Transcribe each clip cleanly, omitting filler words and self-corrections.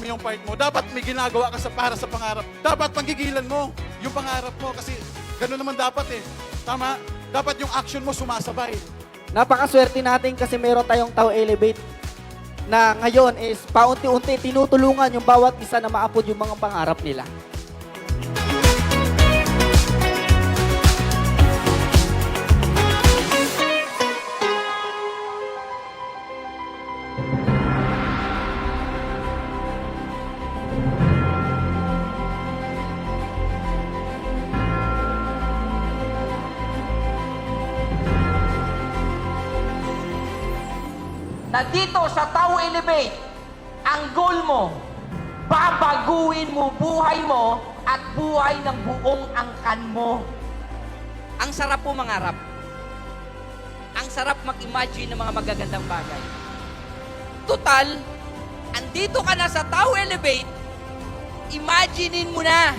mo yung part mo. Dapat may ginagawa ka para sa pangarap. Dapat panggigilan mo yung pangarap mo kasi gano'n naman dapat eh. Tama? Dapat yung action mo sumasabay. Napakaswerte natin kasi meron tayong Tao Elevate na ngayon is paunti-unti tinutulungan yung bawat isa na maapod yung mga pangarap nila. Na dito sa Tao Elevate, ang goal mo, babaguhin mo buhay mo at buhay ng buong angkan mo. Ang sarap po mangarap. Ang sarap mag-imagine ng mga magagandang bagay. Total, andito ka na sa Tao Elevate, imaginein mo na,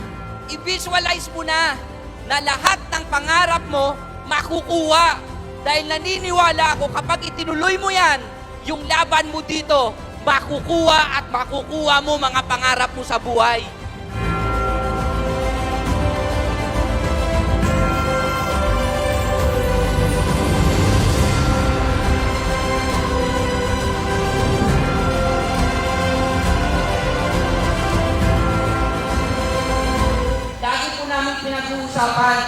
i-visualize mo na lahat ng pangarap mo makukuha. Dahil naniniwala ako kapag itinuloy mo yan, yung laban mo dito, makukuha at makukuha mo mga pangarap mo sa buhay. Lagi po namin pinag-uusapan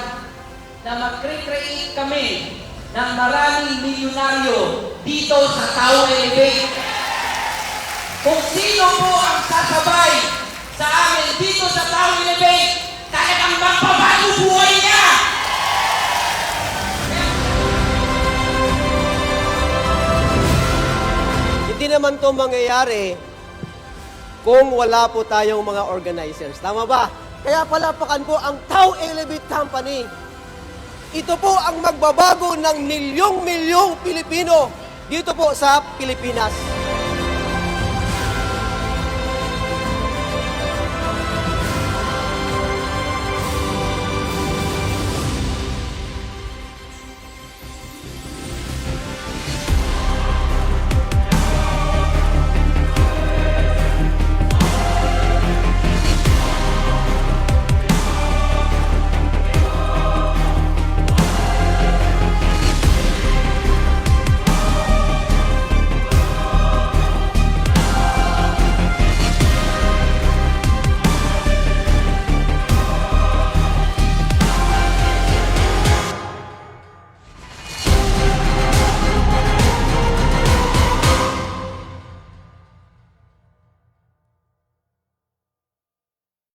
na mag-create kami ng maraming milyonaryo dito sa Tao Elevate. Kung sino po ang sasabay sa amin dito sa Tao Elevate, talagang magbabago buhay niya! Hindi naman to mangyayari kung wala po tayong mga organizers. Tama ba? Kaya palapakan po ang Tao Elevate Company. Ito po ang magbabago ng milyong-milyong Pilipino dito po sa Pilipinas.